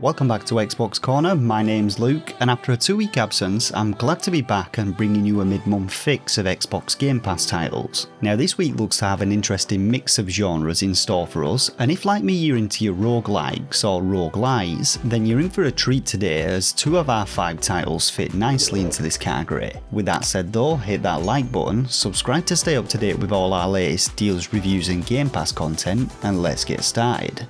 Welcome back to Xbox Corner, my name's Luke, and after a 2-week absence, I'm glad to be back and bringing you a mid-month fix of Xbox Game Pass titles. Now this week looks to have an interesting mix of genres in store for us, and if like me you're into your roguelikes or roguelites, then you're in for a treat today as 2 of our 5 titles fit nicely into this category. With that said though, hit that like button, subscribe to stay up to date with all our latest deals, reviews and Game Pass content, and let's get started.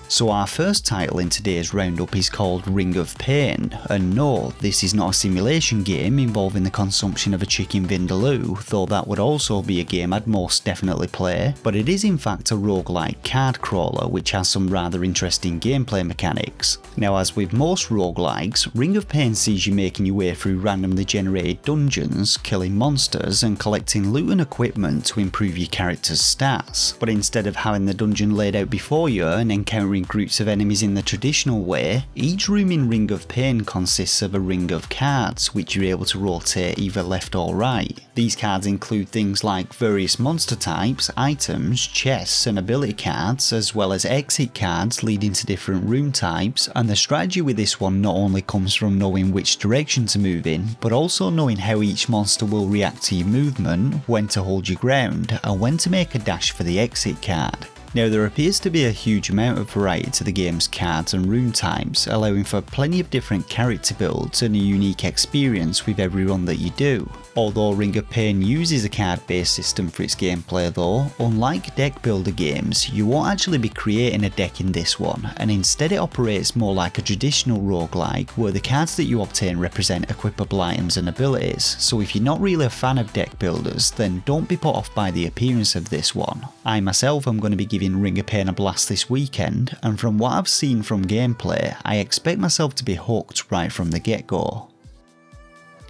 So our first title in today's roundup is called Ring of Pain, and no, this is not a simulation game involving the consumption of a chicken vindaloo, though that would also be a game I'd most definitely play, but it is in fact a roguelike card crawler which has some rather interesting gameplay mechanics. Now as with most roguelikes, Ring of Pain sees you making your way through randomly generated dungeons, killing monsters and collecting loot and equipment to improve your character's stats, but instead of having the dungeon laid out before you and encountering groups of enemies in the traditional way, each room in Ring of Pain consists of a ring of cards which you're able to rotate either left or right. These cards include things like various monster types, items, chests and ability cards, as well as exit cards leading to different room types, and the strategy with this one not only comes from knowing which direction to move in, but also knowing how each monster will react to your movement, when to hold your ground, and when to make a dash for the exit card. Now there appears to be a huge amount of variety to the game's cards and room types, allowing for plenty of different character builds and a unique experience with every run that you do. Although Ring of Pain uses a card-based system for its gameplay though, unlike deck builder games, you won't actually be creating a deck in this one, and instead it operates more like a traditional roguelike where the cards that you obtain represent equipable items and abilities, so if you're not really a fan of deck builders, then don't be put off by the appearance of this one. I myself am going to be giving Ring of Pain a blast this weekend, and from what I've seen from gameplay, I expect myself to be hooked right from the get-go.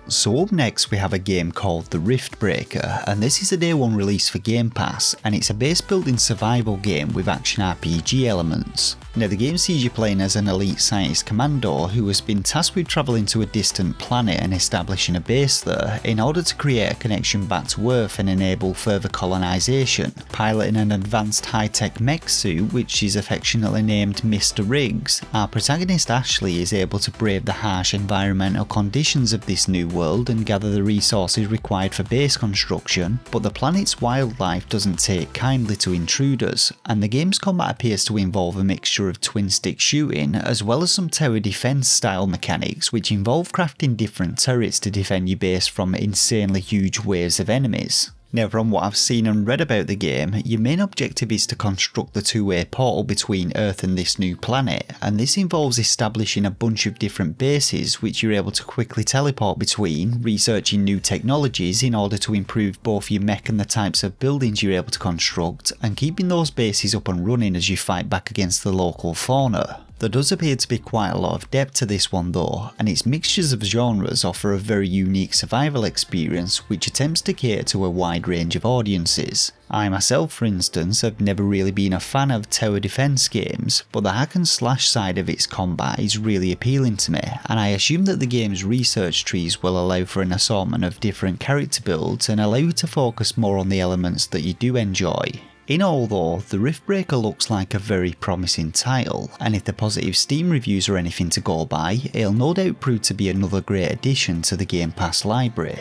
So up next we have a game called the Riftbreaker, and this is a day 1 release for Game Pass, and it's a base building survival game with action RPG elements. Now the game sees you playing as an elite scientist commando who has been tasked with travelling to a distant planet and establishing a base there in order to create a connection back to Earth and enable further colonisation, piloting an advanced high-tech mech suit which is affectionately named Mr. Riggs. Our protagonist Ashley is able to brave the harsh environmental conditions of this new world and gather the resources required for base construction, but the planet's wildlife doesn't take kindly to intruders, and the game's combat appears to involve a mixture of twin stick shooting as well as some tower defense style mechanics which involve crafting different turrets to defend your base from insanely huge waves of enemies. Now from what I've seen and read about the game, your main objective is to construct the two-way portal between Earth and this new planet, and this involves establishing a bunch of different bases which you're able to quickly teleport between, researching new technologies in order to improve both your mech and the types of buildings you're able to construct, and keeping those bases up and running as you fight back against the local fauna. There does appear to be quite a lot of depth to this one though, and its mixtures of genres offer a very unique survival experience which attempts to cater to a wide range of audiences. I myself for instance have never really been a fan of tower defense games, but the hack and slash side of its combat is really appealing to me, and I assume that the game's research trees will allow for an assortment of different character builds and allow you to focus more on the elements that you do enjoy. In all though, the Riftbreaker looks like a very promising title, and if the positive Steam reviews are anything to go by, it'll no doubt prove to be another great addition to the Game Pass library.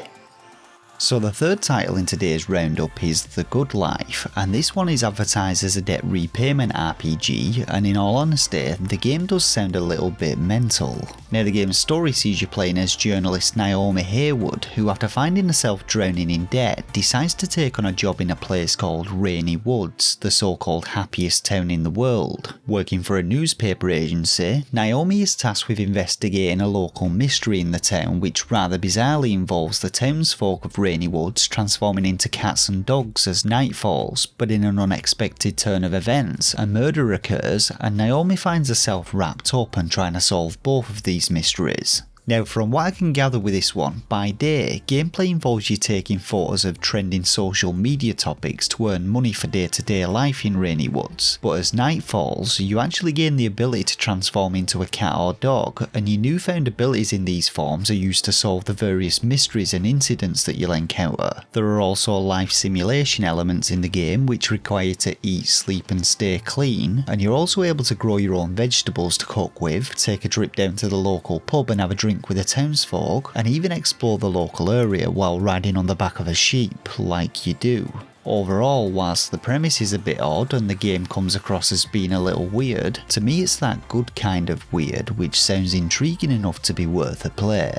So the third title in today's roundup is The Good Life, and this one is advertised as a debt repayment RPG, and in all honesty, the game does sound a little bit mental. Now the game's story sees you playing as journalist Naomi Haywood, who after finding herself drowning in debt, decides to take on a job in a place called Rainy Woods, the so-called happiest town in the world. Working for a newspaper agency, Naomi is tasked with investigating a local mystery in the town which rather bizarrely involves the townsfolk of Rainy Woods transforming into cats and dogs as night falls, but in an unexpected turn of events, a murder occurs and Naomi finds herself wrapped up and trying to solve both of these mysteries. Now from what I can gather with this one, by day, gameplay involves you taking photos of trending social media topics to earn money for day-to-day life in Rainy Woods, but as night falls, you actually gain the ability to transform into a cat or dog, and your newfound abilities in these forms are used to solve the various mysteries and incidents that you'll encounter. There are also life simulation elements in the game which require you to eat, sleep and stay clean, and you're also able to grow your own vegetables to cook with, take a trip down to the local pub and have a drink with the townsfolk, and even explore the local area while riding on the back of a sheep, like you do. Overall, whilst the premise is a bit odd and the game comes across as being a little weird, to me it's that good kind of weird which sounds intriguing enough to be worth a play.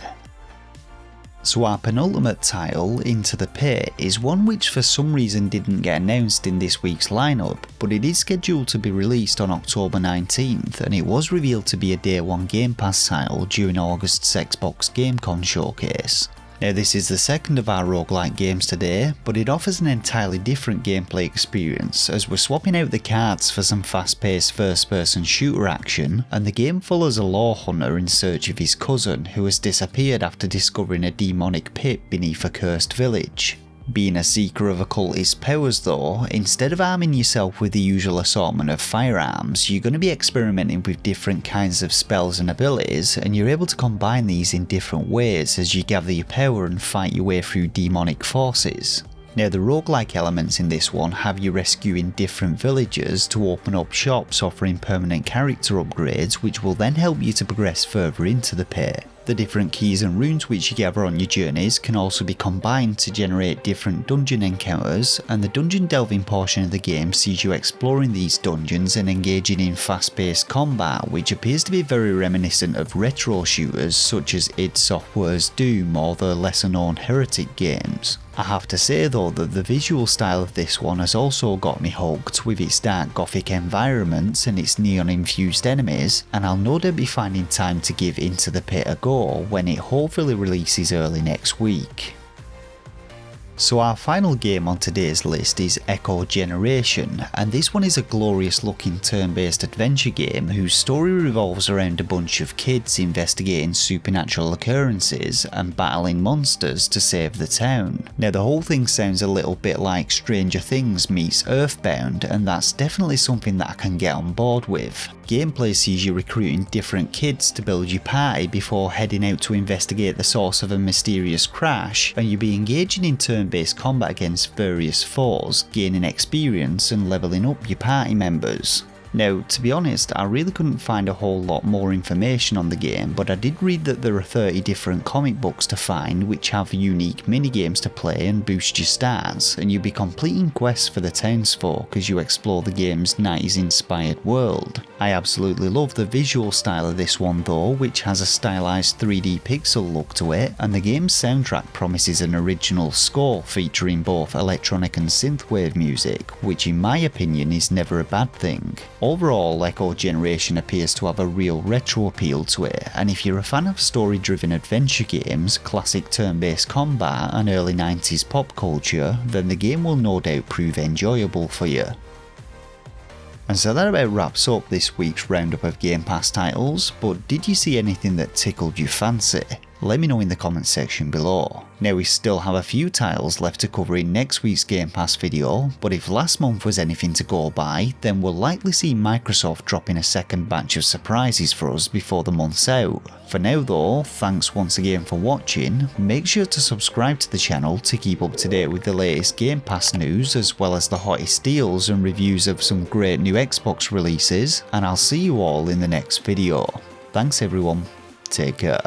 So our penultimate title, Into the Pit, is one which for some reason didn't get announced in this week's lineup, but it is scheduled to be released on October 19th, and it was revealed to be a Day 1 Game Pass title during August's Xbox GameCon showcase. Now this is the second of our roguelike games today, but it offers an entirely different gameplay experience as we're swapping out the cards for some fast-paced first-person shooter action, and the game follows a lore hunter in search of his cousin who has disappeared after discovering a demonic pit beneath a cursed village. Being a seeker of occultist powers though, instead of arming yourself with the usual assortment of firearms, you're going to be experimenting with different kinds of spells and abilities, and you're able to combine these in different ways as you gather your power and fight your way through demonic forces. Now the roguelike elements in this one have you rescuing different villagers to open up shops offering permanent character upgrades which will then help you to progress further into the pit. The different keys and runes which you gather on your journeys can also be combined to generate different dungeon encounters, and the dungeon delving portion of the game sees you exploring these dungeons and engaging in fast-paced combat which appears to be very reminiscent of retro shooters such as id Software's Doom or the lesser known Heretic games. I have to say though that the visual style of this one has also got me hooked with its dark gothic environments and its neon infused enemies, and I'll no doubt be finding time to give Into the Pit a go when it hopefully releases early next week. So our final game on today's list is Echo Generation, and this one is a glorious looking turn-based adventure game whose story revolves around a bunch of kids investigating supernatural occurrences and battling monsters to save the town. Now the whole thing sounds a little bit like Stranger Things meets Earthbound, and that's definitely something that I can get on board with. Gameplay sees you recruiting different kids to build your party before heading out to investigate the source of a mysterious crash, and you'll be engaging in turn-based combat against various foes, gaining experience and leveling up your party members. Now, to be honest, I really couldn't find a whole lot more information on the game, but I did read that there are 30 different comic books to find which have unique minigames to play and boost your stats, and you'll be completing quests for the townsfolk as you explore the game's 90s inspired world. I absolutely love the visual style of this one though, which has a stylized 3D pixel look to it, and the game's soundtrack promises an original score featuring both electronic and synthwave music, which in my opinion is never a bad thing. Overall, Echo Generation appears to have a real retro appeal to it, and if you're a fan of story-driven adventure games, classic turn-based combat and early 90s pop culture, then the game will no doubt prove enjoyable for you. And so that about wraps up this week's roundup of Game Pass titles, but did you see anything that tickled your fancy? Let me know in the comments section below. Now we still have a few titles left to cover in next week's Game Pass video, but if last month was anything to go by, then we'll likely see Microsoft dropping a second batch of surprises for us before the month's out. For now though, thanks once again for watching, make sure to subscribe to the channel to keep up to date with the latest Game Pass news as well as the hottest deals and reviews of some great new Xbox releases, and I'll see you all in the next video. Thanks everyone, take care.